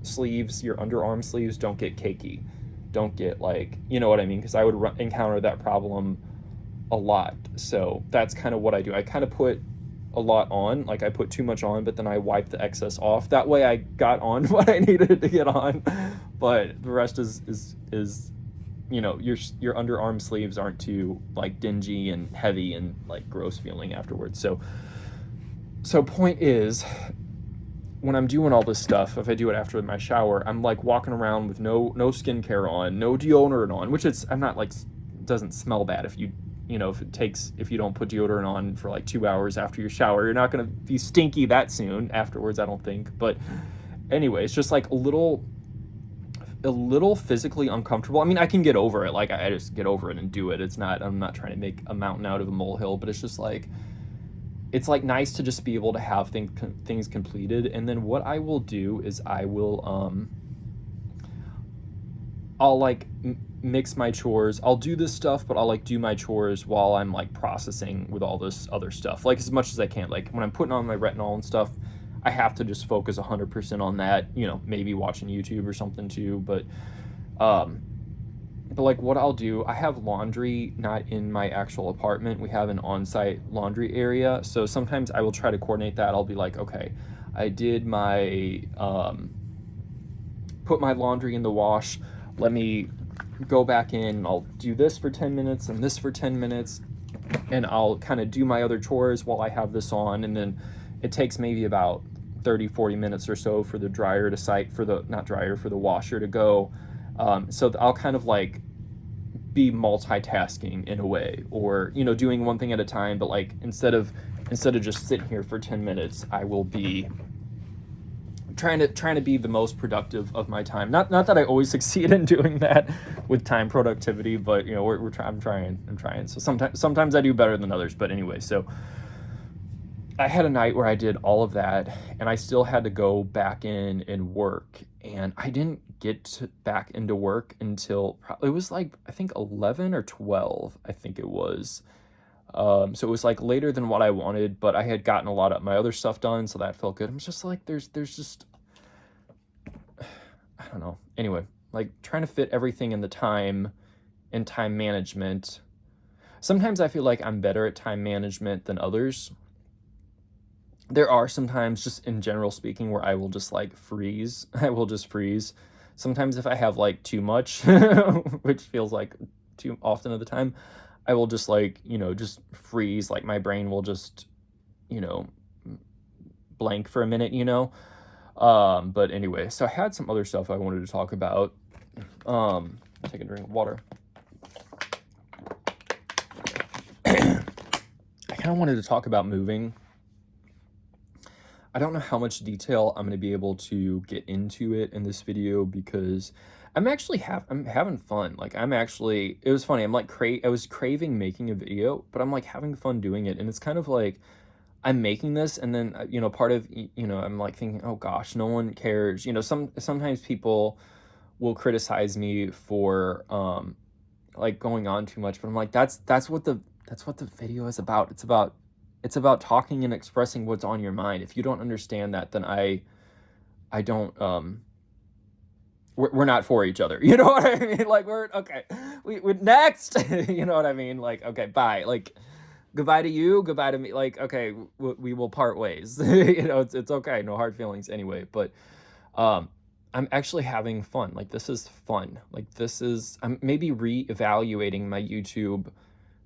sleeves, your underarm sleeves, don't get cakey, don't get like, you know what I mean, because I would encounter that problem a lot. So that's kind of what I do. I kind of put a lot on, like I put too much on, but then I wipe the excess off. That way I got on what I needed to get on, but the rest is you know, your underarm sleeves aren't too like dingy and heavy and like gross feeling afterwards. So point is, when I'm doing all this stuff, if I do it after my shower, I'm like walking around with no skincare on, no deodorant on, which I'm not like, doesn't smell bad if you know, if you don't put deodorant on for like 2 hours after your shower, you're not going to be stinky that soon afterwards, I don't think. But anyway, it's just like a little physically uncomfortable. I mean, I can get over it. Like I just get over it and do it. I'm not trying to make a mountain out of a molehill, but it's just like, it's like nice to just be able to have things completed. And then what I will do is I'll like mix my chores. I'll do this stuff, but I'll like do my chores while I'm like processing with all this other stuff, like as much as I can. Like when I'm putting on my retinol and stuff, I have to just focus 100% on that, you know, maybe watching YouTube or something too. But like what I'll do, I have laundry not in my actual apartment. We have an on-site laundry area. So sometimes I will try to coordinate that. I'll be like, okay, I did my, put my laundry in the wash. Let me go back in. I'll do this for 10 minutes and this for 10 minutes. And I'll kind of do my other chores while I have this on. And then it takes maybe about 30-40 minutes or so for the dryer to for the washer to go. So I'll kind of like be multitasking in a way, or, you know, doing one thing at a time, but like instead of just sitting here for 10 minutes, I will be trying to be the most productive of my time. Not that I always succeed in doing that with time productivity, but you know, I'm trying. So sometimes I do better than others, but anyway, so I had a night where I did all of that, and I still had to go back in and work, and I didn't get back into work until it was like, I think 11 or 12, I think it was. So it was like later than what I wanted, but I had gotten a lot of my other stuff done, so that felt good. I'm just like, there's just, I don't know. Anyway, like trying to fit everything in the time and time management. Sometimes I feel like I'm better at time management than others. There are sometimes, just in general speaking, where I will just like freeze. I will just freeze. Sometimes if I have like too much, which feels like too often of the time, I will just like, you know, just freeze. Like my brain will just, you know, blank for a minute, you know. But anyway, so I had some other stuff I wanted to talk about. Take a drink of water. I kind of wanted to talk about moving. I don't know how much detail I'm going to be able to get into it in this video, because I'm actually I'm having fun. Like it was funny. I'm like I was craving making a video, but I'm like having fun doing it. And it's kind of like I'm making this, and then, you know, part of, you know, I'm like thinking, oh gosh, no one cares. You know, sometimes people will criticize me for like going on too much, but I'm like, that's what the video is about. It's about talking and expressing what's on your mind. If you don't understand that, then I don't, we're not for each other. You know what I mean? Like okay, we're next, you know what I mean? Like, okay, bye. Like, goodbye to you, goodbye to me. Like, okay, we will part ways. You know, it's okay. No hard feelings anyway, but, I'm actually having fun. Like, this is fun. Like, I'm maybe reevaluating my YouTube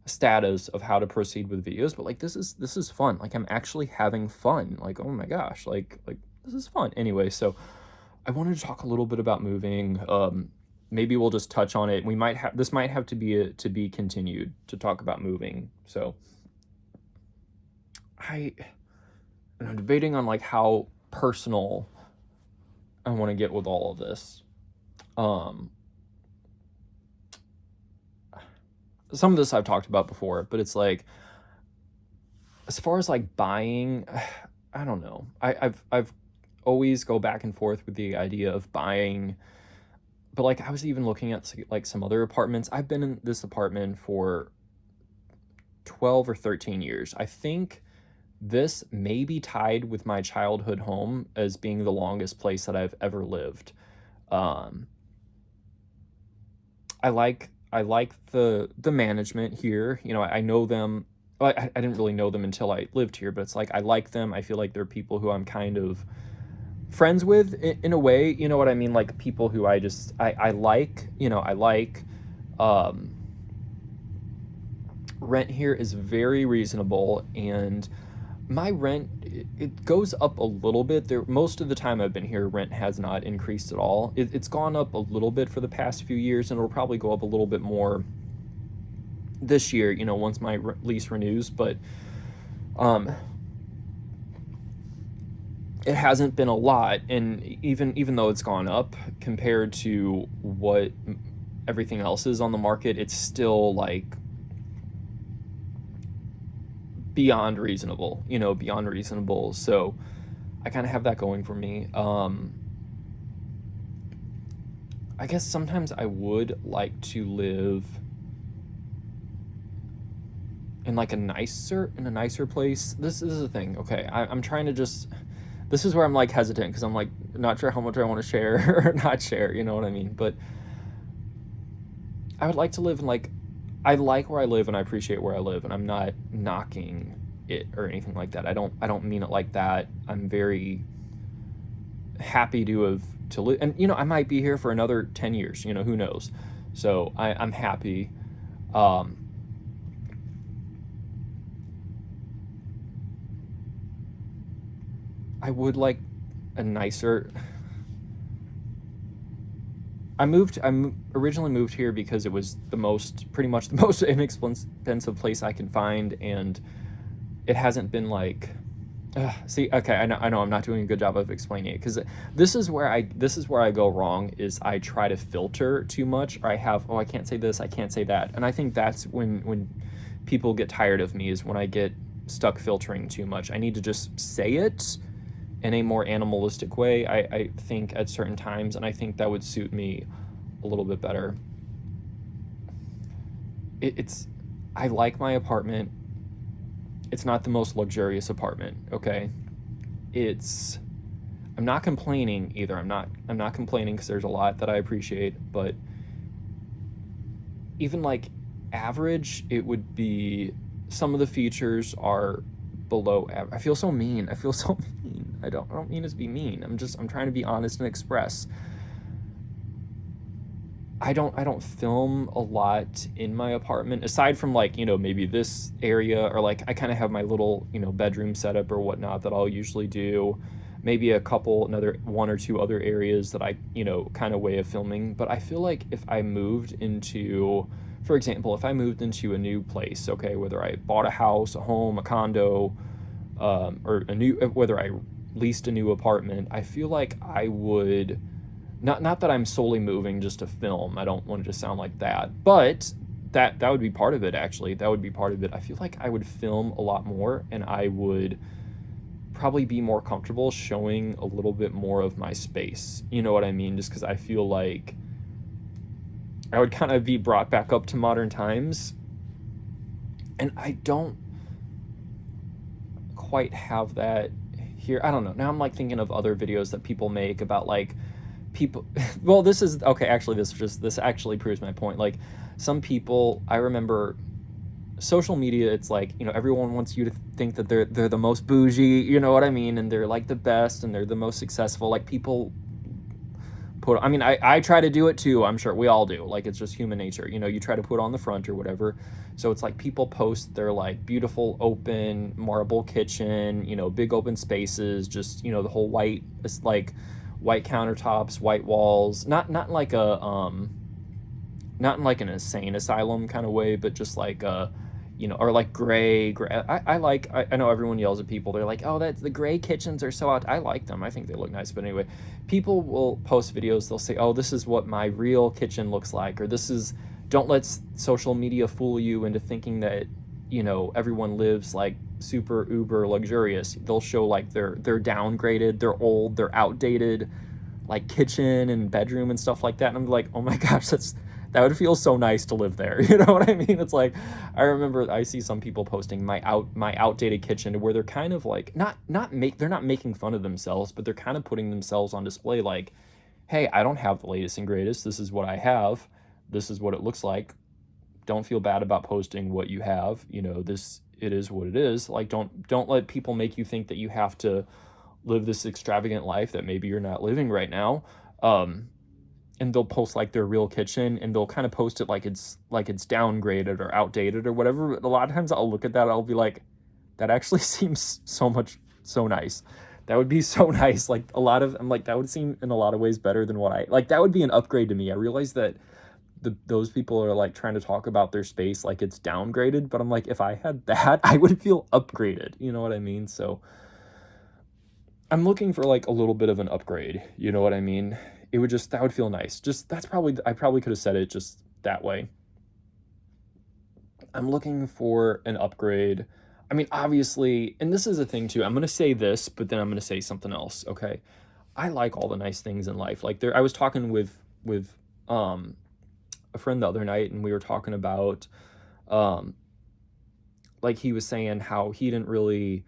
status of how to proceed with videos, but like this is fun. Like, I'm actually having fun. Like, oh my gosh, like this is fun. Anyway, so I wanted to talk a little bit about moving. Maybe we'll just touch on it. This might have to be continued to talk about moving. So I'm debating on like how personal I want to get with all of this. Some of this I've talked about before, but it's like, as far as like buying, I don't know. I've always go back and forth with the idea of buying, but like I was even looking at like some other apartments. I've been in this apartment for 12 or 13 years. I think this may be tied with my childhood home as being the longest place that I've ever lived. Um, I like the management here. You know, I know them. Well, I didn't really know them until I lived here, but it's like I like them. I feel like they're people who I'm kind of friends with in a way. You know what I mean? Like people who I like. You know, I like. Um, Rent here is very reasonable, and my rent, it goes up a little bit. There, most of the time I've been here, rent has not increased at all. It's gone up a little bit for the past few years, and it'll probably go up a little bit more this year, you know, once my lease renews. But um it hasn't been a lot, and even though it's gone up compared to what everything else is on the market, it's still like beyond reasonable, you know, beyond reasonable. So I kind of have that going for me. I guess sometimes I would like to live in like a nicer place. This is the thing. Okay, I'm trying to just. This is where I'm like hesitant because I'm like not sure how much I want to share or not share. You know what I mean? But I would like to live in like. I like where I live and I appreciate where I live, and I'm not knocking it or anything like that. I don't mean it like that. I'm very happy to live, and you know I might be here for another 10 years. You know, who knows? So I'm happy. Um, I would like a nicer. I originally moved here because it was pretty much the most inexpensive place I can find, and it hasn't been like. See, okay, I know, I'm not doing a good job of explaining it because this is where I go wrong. Is I try to filter too much, or I can't say this, I can't say that, and I think that's when people get tired of me is when I get stuck filtering too much. I need to just say it in a more animalistic way, I think, at certain times, and I think that would suit me a little bit better. It's I like my apartment. It's not the most luxurious apartment, okay? It's I'm not complaining either. I'm not complaining because there's a lot that I appreciate, but even like average, it would be some of the features are below average. I feel so mean. I feel so mean. I don't mean to be mean. I'm trying to be honest and express. I don't film a lot in my apartment aside from like, you know, maybe this area, or like I kind of have my little, you know, bedroom setup or whatnot that I'll usually do. Maybe another one or two other areas that I, you know, kind of way of filming. But I feel like if I moved into, for example, if I moved into a new place, okay, whether I bought a house, a home, a condo, or whether I leased a new apartment, I feel like I would, not that I'm solely moving just to film. I don't want to just sound like that, but that would be part of it. Actually, that would be part of it. I feel like I would film a lot more, and I would probably be more comfortable showing a little bit more of my space. You know what I mean? Just because I feel like I would kind of be brought back up to modern times, and I don't quite have that here. I don't know. Now I'm like thinking of other videos that people make about like people. Well, this is okay. Actually, this actually proves my point. Like some people, I remember social media, it's like, you know, everyone wants you to think that they're the most bougie, you know what I mean, and they're like the best and they're the most successful. Like people I mean, I try to do it too. I'm sure we all do. Like it's just human nature, you know, you try to put on the front or whatever. So it's like people post their like beautiful open marble kitchen, you know, big open spaces, just, you know, the whole white, like white countertops, white walls, not like not in like an insane asylum kind of way, but just like you know, or like gray. I know everyone yells at people. They're like, oh, that's the gray kitchens are so out. I like them. I think they look nice. But anyway, people will post videos. They'll say, oh, this is what my real kitchen looks like, or this is. Don't let social media fool you into thinking that, everyone lives like super uber luxurious. They'll show like they're downgraded, they're old, they're outdated, like kitchen and bedroom and stuff like that. And I'm like, oh my gosh, that would feel so nice to live there. You know what I mean? It's like, I remember I see some people posting my outdated kitchen, where they're kind of like they're not making fun of themselves, but they're kind of putting themselves on display, like, hey, I don't have the latest and greatest. This is what I have. This is what it looks like. Don't feel bad about posting what you have. It is what it is. Like, don't let people make you think that you have to live this extravagant life that maybe you're not living right now. And they'll post like their real kitchen, and they'll kind of post it like it's downgraded or outdated or whatever. But a lot of times I'll look at that, I'll be like, that actually seems so nice. That would be so nice. Like, I'm like, that would seem in a lot of ways better than that would be an upgrade to me. I realize that those people are like trying to talk about their space like it's downgraded, but I'm like, if I had that, I would feel upgraded. You know what I mean? So I'm looking for like a little bit of an upgrade. You know what I mean? That would feel nice. I probably could have said it just that way. I'm looking for an upgrade. I mean, obviously, and this is a thing too. I'm going to say this, but then I'm going to say something else. Okay. I like all the nice things in life. Like, I was talking with a friend the other night, and we were talking about, like, he was saying how he didn't really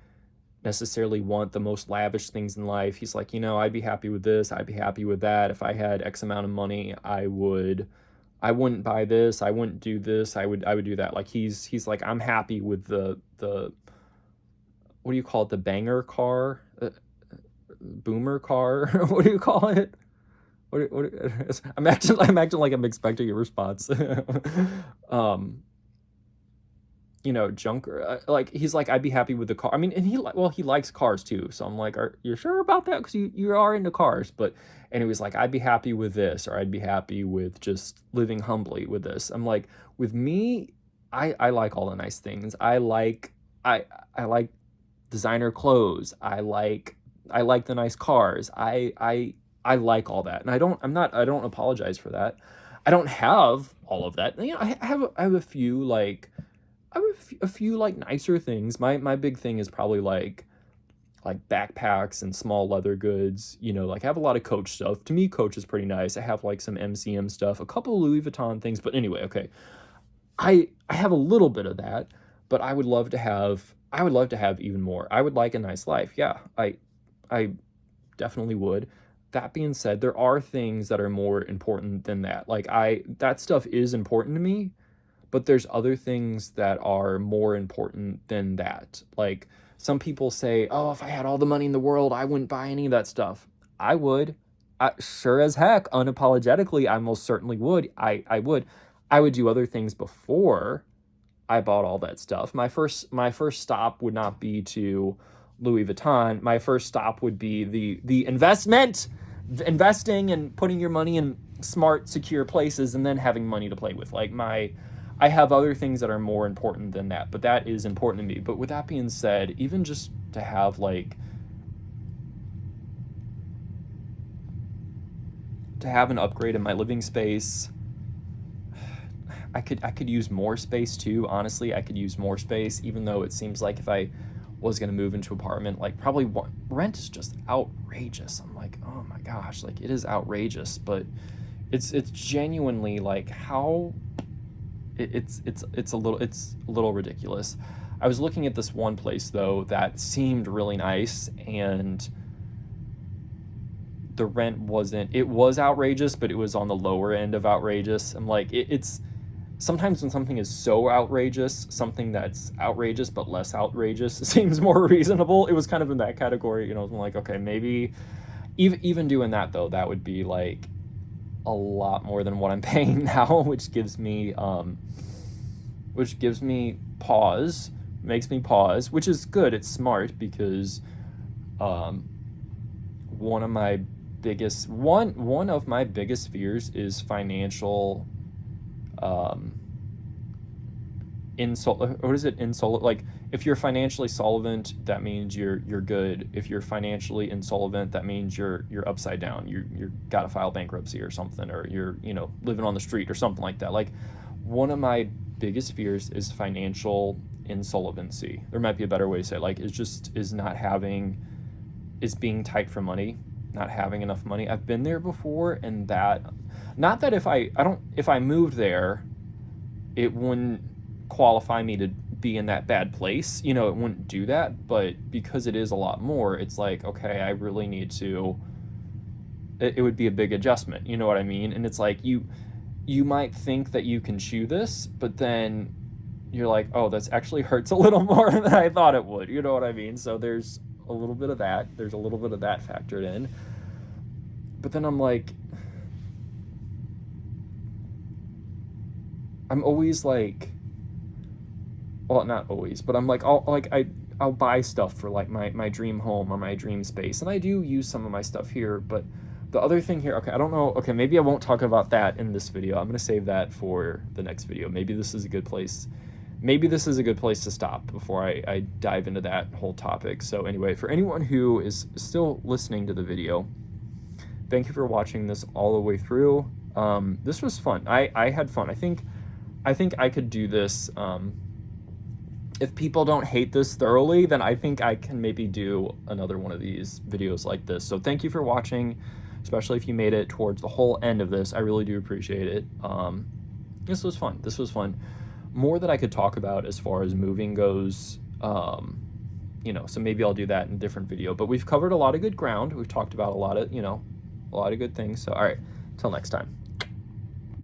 necessarily want the most lavish things in life. He's like, I'd be happy with this, I'd be happy with that. If I had X amount of money, I wouldn't buy this, I wouldn't do this, I would do that. Like, he's like, I'm happy with the what do you call it, the banger car, boomer car, what do you call it? What I'm acting like I'm expecting a response. Junker. Like, he's like, I'd be happy with the car. I mean, and he likes cars too. So I'm like, are you sure about that? Because you are into cars. And he was like, I'd be happy with this, or I'd be happy with just living humbly with this. I'm like, with me, I like all the nice things. I like designer clothes. I like the nice cars. I like all that, and I don't apologize for that. I don't have all of that. I have a few like nicer things. My big thing is probably like backpacks and small leather goods. Like, I have a lot of Coach stuff. To me, Coach is pretty nice. I have like some MCM stuff, a couple of Louis Vuitton things. But anyway, okay, I have a little bit of that, but I would love to have even more. I would like a nice life. Yeah, I definitely would. That being said, there are things that are more important than that. Like, that stuff is important to me, but there's other things that are more important than that. Like, some people say, oh, if I had all the money in the world, I wouldn't buy any of that stuff. I would. Sure as heck, unapologetically, I most certainly would. I would. I would do other things before I bought all that stuff. My first stop would not be to Louis Vuitton. My first stop would be the investing and putting your money in smart, secure places, and then having money to play with. Like, I have other things that are more important than that, but that is important to me. But with that being said, even just to have an upgrade in my living space, I could use more space too. Honestly, I could use more space, even though it seems like if I was going to move into an apartment, like, probably rent is just outrageous. I'm like, oh my gosh, like, it is outrageous, but it's genuinely like how it's a little ridiculous. I was looking at this one place though that seemed really nice, and the rent was outrageous, but it was on the lower end of outrageous. I'm like, it's sometimes when something is so outrageous, something that's outrageous but less outrageous seems more reasonable. It was kind of in that category, I'm like, okay, maybe even doing that though, that would be like a lot more than what I'm paying now, which gives me pause, makes me pause, which is good. It's smart, because one of my biggest fears is financial like, if you're financially solvent, that means you're good. If you're financially insolvent, that means you're upside down. You're gotta file bankruptcy or something, or you're living on the street or something like that. Like, one of my biggest fears is financial insolvency. There might be a better way to say it, like, is being tight for money, not having enough money. I've been there before, and that, not that if I moved there, it wouldn't qualify me to be in that bad place. You know, it wouldn't do that, but because it is a lot more, it's like, okay, I really need to, it would be a big adjustment, you know what I mean? And it's like, you might think that you can chew this, but then you're like, oh, this actually hurts a little more than I thought it would, you know what I mean? So there's a little bit of that factored in. But then I'm like, I'm always like, well, not always, but I'm like, I'll buy stuff for like my dream home or my dream space, and I do use some of my stuff here. But the other thing here, okay, I don't know, okay, maybe I won't talk about that in this video. I'm gonna save that for the next video. Maybe this is a good place to stop before I dive into that whole topic. So anyway, for anyone who is still listening to the video, thank you for watching this all the way through. This was fun. I had fun. I think I could do this. If people don't hate this thoroughly, then I think I can maybe do another one of these videos like this. So thank you for watching, especially if you made it towards the whole end of this. I really do appreciate it. This was fun. More that I could talk about as far as moving goes, you know, so maybe I'll do that in a different video. But we've covered a lot of good ground. We've talked about a lot of good things. So all right, till next time.